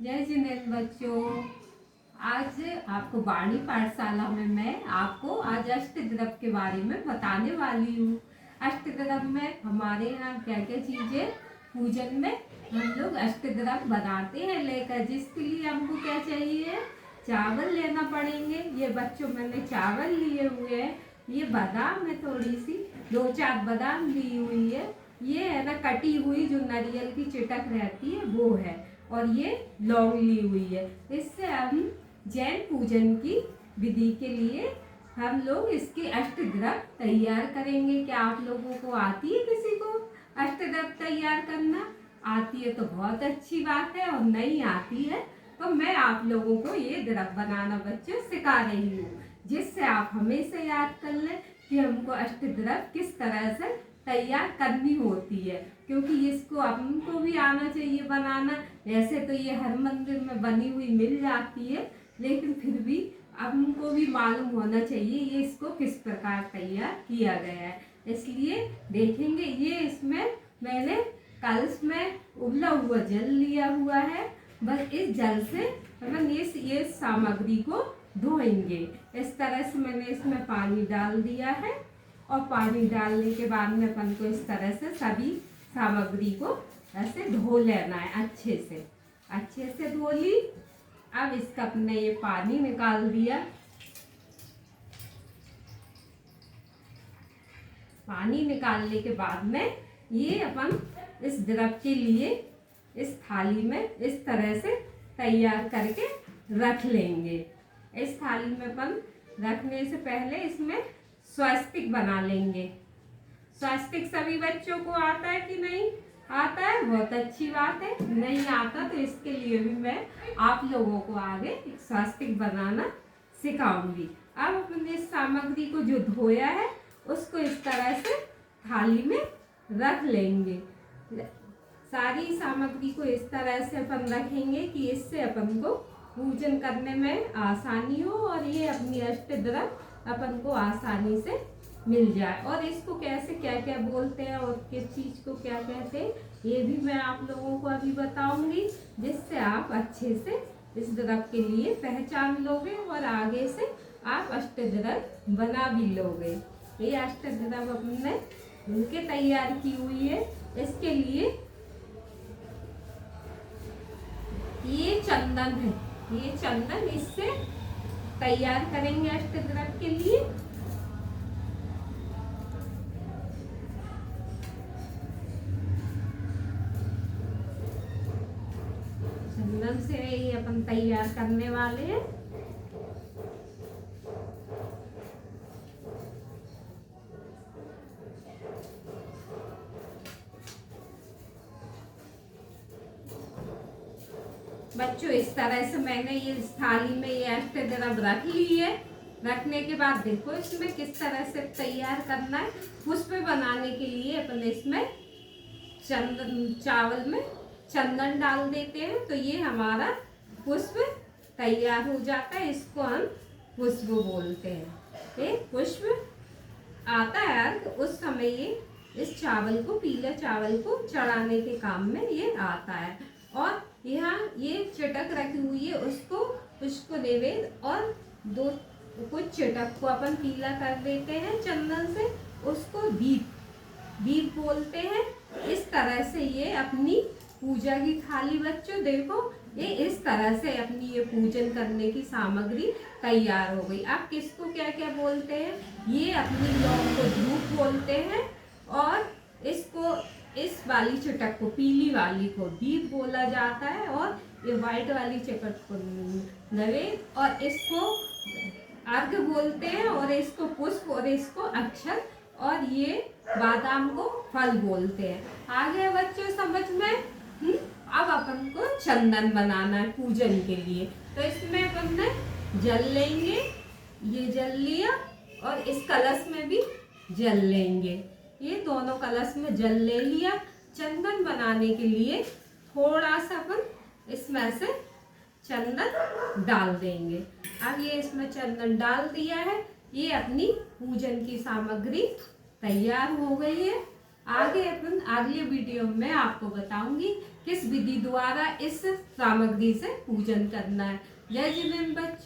जय जिनेन्द्र बच्चों। आज आपको वाणी पाठशाला में मैं आपको आज अष्टद्रव्य के बारे में बताने वाली हूँ। अष्टद्रव्य में हमारे यहाँ क्या क्या चीजें पूजन में हम लोग अष्टद्रव्य बनाते हैं लेकर, जिसके लिए हमको क्या चाहिए, चावल लेना पड़ेंगे। ये बच्चों मैंने चावल लिए हुए हैं। ये बादाम है, थोड़ी सी 2-4 बादाम ली हुई है। ये है ना कटी हुई जो नारियल की चिटक रहती है वो है, और ये लौंग ली हुई है। इससे हम जैन पूजन की विधि के लिए हम लोग इसके अष्टद्रव्य तैयार करेंगे। क्या आप लोगों को आती है, किसी को अष्टद्रव्य तैयार करना आती है तो बहुत अच्छी बात है, और नहीं आती है तो मैं आप लोगों को ये द्रव्य बनाना बच्चों सिखा रही हूँ, जिससे आप हमेशा याद कर लें कि हमको अष्टद्रव्य किस तरह से तैयार करनी होती है, क्योंकि इसको हमको भी आना चाहिए बनाना। ऐसे तो ये हर मंदिर में बनी हुई मिल जाती है, लेकिन फिर भी हमको भी मालूम होना चाहिए ये इसको किस प्रकार तैयार किया गया है। इसलिए देखेंगे, ये इसमें मैंने कलश में उबला हुआ जल लिया हुआ है। बस इस जल से अपन ये सामग्री को धोएंगे। इस तरह से मैंने इसमें पानी डाल दिया है, और पानी डालने के बाद में अपन को इस तरह से सभी सामग्री को ऐसे धो लेना है। अच्छे से धो ली। अब इसका अपने ये पानी निकाल दिया। पानी निकालने के बाद में ये अपन इस द्रव्य के लिए इस थाली में इस तरह से तैयार करके रख लेंगे। इस थाली में अपन रखने से पहले इसमें स्वास्तिक बना लेंगे। स्वास्तिक सभी बच्चों को आता है कि नहीं आता है? बहुत अच्छी बात है। नहीं आता तो इसके लिए भी मैं आप लोगों को आगे एक स्वास्तिक बनाना सिखाऊंगी। अब अपने इस सामग्री को जो धोया है उसको इस तरह से थाली में रख लेंगे। सारी सामग्री को इस तरह से अपन रखेंगे कि इससे अपन को पूजन करने में आसानी हो, और ये अपनी अष्टद्रव्य अपन को आसानी से मिल जाए। और इसको कैसे क्या क्या बोलते हैं और किस चीज को क्या कहते हैं ये भी मैं आप लोगों को अभी बताऊंगी, जिससे आप अच्छे से इस द्रव्य के लिए पहचान लोगे और आगे से आप अष्टद्रव्य बना भी लोगे। ये अष्टद्रव्य अपने उनके तैयार की हुई है। इसके लिए ये चंदन है, ये चंदन इससे तैयार करेंगे अष्टद्रव्य के लिए। चंदन से ये अपन तैयार करने वाले हैं। बच्चों इस तरह से मैंने ये थाली में ये अष्टद्रव्य रख ली है। रखने के बाद देखो इसमें किस तरह से तैयार करना है। पुष्प बनाने के लिए अपन इसमें चावल में चंदन डाल देते हैं, तो ये हमारा पुष्प तैयार हो जाता है। इसको हम पुष्प बोलते हैं। ये पुष्प आता है तो उस समय ये इस चावल को, पीले चावल को चढ़ाने के काम में ये आता है। और यहाँ ये चटक रखी हुई है, उसको नैवेद्य और दो कुछ चटक को अपन पीला कर देते हैं चंदन से, उसको दीप बोलते हैं। इस तरह से ये अपनी पूजा की थाली बच्चों देखो, ये इस तरह से अपनी ये पूजन करने की सामग्री तैयार हो गई। आप किसको क्या क्या बोलते हैं? ये अपनी लौंग को धूप बोलते हैं, और इसको इस वाली चटक को, पीली वाली को दीप बोला जाता है, और ये व्हाइट वाली चटक को नैवेद्य, और इसको अर्घ बोलते हैं, और इसको पुष्प, और इसको अक्षत, और ये बादाम को फल बोलते हैं। आ गया बच्चों समझ में? अब अपन को चंदन बनाना है पूजन के लिए, तो इसमें अपन ने जल लेंगे। ये जल लिया, और इस कलश में भी जल लेंगे। ये दोनों कलश में जल ले लिया। चंदन बनाने के लिए थोड़ा सा अपन इसमें से चंदन डाल देंगे। अब ये इसमें चंदन डाल दिया है, ये अपनी पूजन की सामग्री तैयार हो गई है। आगे अपन अगले वीडियो में आपको बताऊंगी किस विधि द्वारा इस सामग्री से पूजन करना है। जय जिनेंद्र बच्चों।